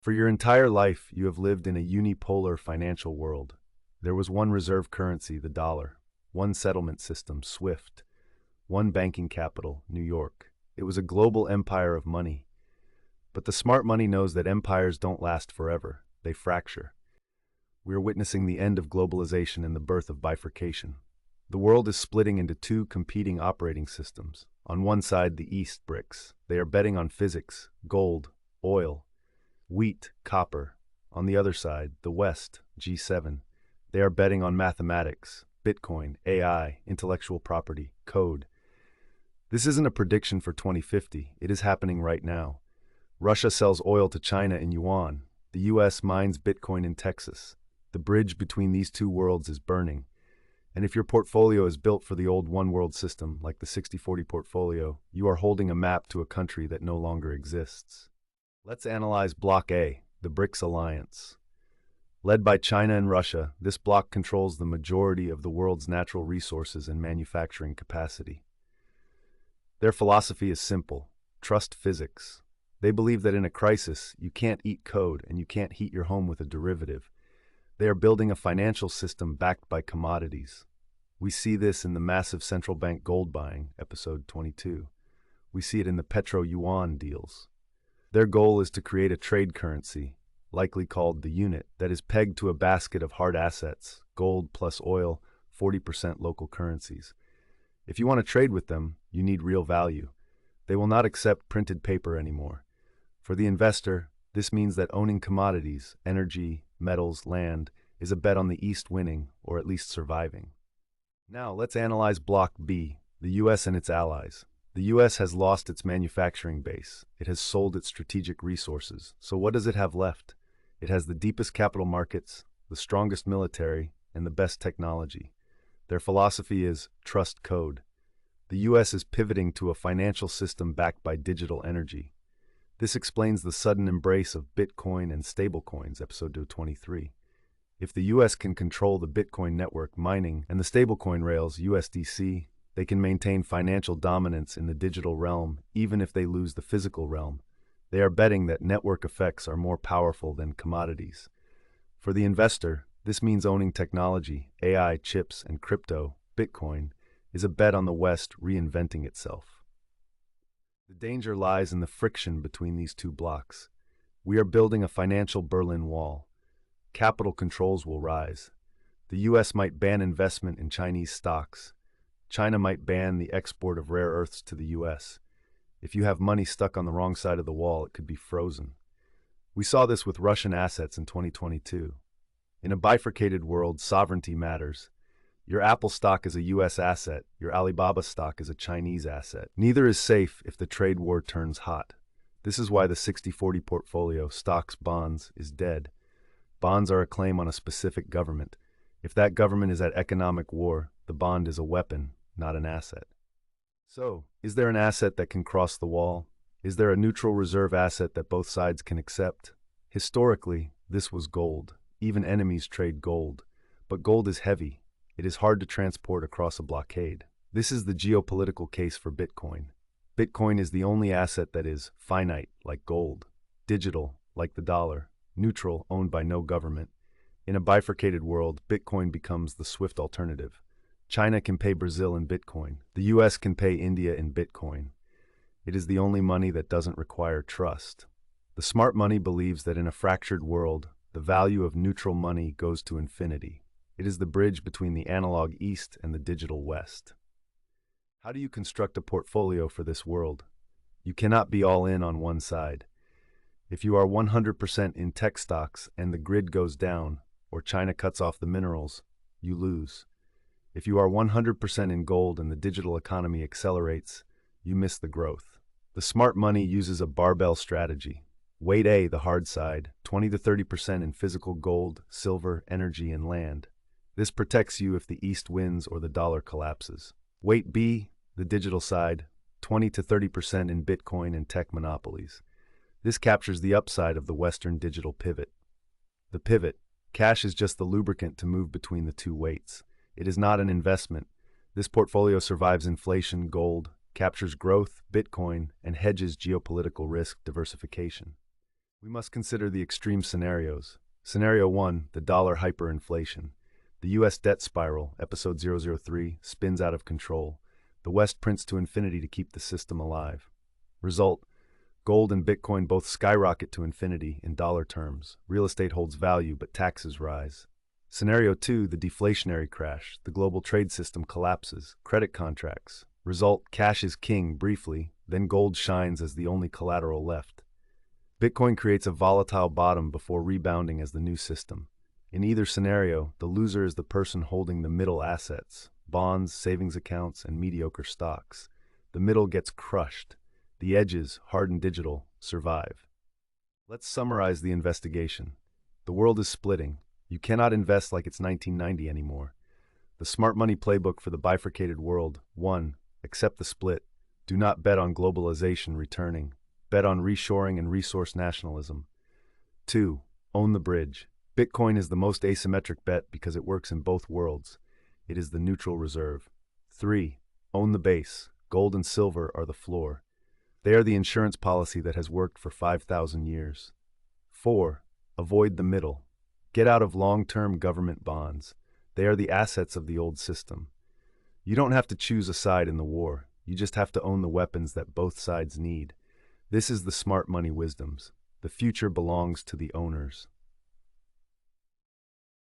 For your entire life, you have lived in a unipolar financial world. There was one reserve currency, the dollar, one settlement system, SWIFT, one banking capital, New York. It was a global empire of money. But the smart money knows that empires don't last forever. They fracture. We are witnessing the end of globalization and the birth of bifurcation. The world is splitting into two competing operating systems. On one side, the East, BRICS. They are betting on physics, gold, oil, wheat, copper. On the other side, the West, G7. They are betting on mathematics, Bitcoin, AI, intellectual property, code. This isn't a prediction for 2050. It is happening right now. Russia sells oil to China in yuan. The US mines Bitcoin in Texas. The bridge between these two worlds is burning. And if your portfolio is built for the old one-world system, like the 60-40 portfolio, you are holding a map to a country that no longer exists. Let's analyze Bloc A, the BRICS alliance. Led by China and Russia, this bloc controls the majority of the world's natural resources and manufacturing capacity. Their philosophy is simple: trust physics. They believe that in a crisis, you can't eat code and you can't heat your home with a derivative. They are building a financial system backed by commodities. We see this in the massive central bank gold buying, episode 22. We see it in the petro-yuan deals. Their goal is to create a trade currency, likely called the unit, that is pegged to a basket of hard assets, gold plus oil, 40% local currencies. If you want to trade with them, you need real value. They will not accept printed paper anymore. For the investor, this means that owning commodities, energy, metals, land, is a bet on the East winning, or at least surviving. Now, let's analyze Bloc B, the US and its allies. The US has lost its manufacturing base. It has sold its strategic resources. So what does it have left? It has the deepest capital markets, the strongest military, and the best technology. Their philosophy is trust code. The US is pivoting to a financial system backed by digital energy. This explains the sudden embrace of Bitcoin and Stablecoins, episode 23. If the US can control the Bitcoin network mining and the stablecoin rails, USDC, they can maintain financial dominance in the digital realm, even if they lose the physical realm. They are betting that network effects are more powerful than commodities. For the investor, this means owning technology, AI, chips, and crypto, Bitcoin, is a bet on the West reinventing itself. The danger lies in the friction between these two blocks. We are building a financial Berlin Wall. Capital controls will rise. The US might ban investment in Chinese stocks. China might ban the export of rare earths to the US. If you have money stuck on the wrong side of the wall, it could be frozen. We saw this with Russian assets in 2022. In a bifurcated world, sovereignty matters. Your Apple stock is a US asset, your Alibaba stock is a Chinese asset. Neither is safe if the trade war turns hot. This is why the 60-40 portfolio, stocks, bonds, is dead. Bonds are a claim on a specific government. If that government is at economic war, the bond is a weapon, not an asset. So, is there an asset that can cross the wall? Is there a neutral reserve asset that both sides can accept? Historically, this was gold. Even enemies trade gold. But gold is heavy. It is hard to transport across a blockade. This is the geopolitical case for Bitcoin. Bitcoin is the only asset that is finite, like gold, digital, like the dollar, neutral, owned by no government. In a bifurcated world, Bitcoin becomes the swift alternative. China can pay Brazil in Bitcoin. The US can pay India in Bitcoin. It is the only money that doesn't require trust. The smart money believes that in a fractured world, the value of neutral money goes to infinity. It is the bridge between the analog East and the digital West. How do you construct a portfolio for this world? You cannot be all in on one side. If you are 100% in tech stocks and the grid goes down, or China cuts off the minerals, you lose. If you are 100% in gold and the digital economy accelerates, you miss the growth. The smart money uses a barbell strategy. Weight A, the hard side, 20 to 30% in physical gold, silver, energy, and land. This protects you if the East wins or the dollar collapses. Weight B, the digital side, 20 to 30% in Bitcoin and tech monopolies. This captures the upside of the Western digital pivot. The pivot, cash is just the lubricant to move between the two weights. It is not an investment. This portfolio survives inflation, gold, captures growth, Bitcoin, and hedges geopolitical risk diversification. We must consider the extreme scenarios. Scenario 1, the dollar hyperinflation. The US debt spiral, episode 003, spins out of control. The West prints to infinity to keep the system alive. Result, gold and Bitcoin both skyrocket to infinity in dollar terms. Real estate holds value, but taxes rise. Scenario 2, the deflationary crash. The global trade system collapses. Credit contracts. Result, cash is king briefly, then gold shines as the only collateral left. Bitcoin creates a volatile bottom before rebounding as the new system. In either scenario, the loser is the person holding the middle assets, bonds, savings accounts, and mediocre stocks. The middle gets crushed. The edges, hard and digital, survive. Let's summarize the investigation. The world is splitting. You cannot invest like it's 1990 anymore. The smart money playbook for the bifurcated world. 1. Accept the split. Do not bet on globalization returning. Bet on reshoring and resource nationalism. 2. Own the bridge. Bitcoin is the most asymmetric bet because it works in both worlds. It is the neutral reserve. 3. Own the base. Gold and silver are the floor. They are the insurance policy that has worked for 5,000 years. 4. Avoid the middle. Get out of long-term government bonds. They are the assets of the old system. You don't have to choose a side in the war. You just have to own the weapons that both sides need. This is the smart money wisdoms. The future belongs to the owners.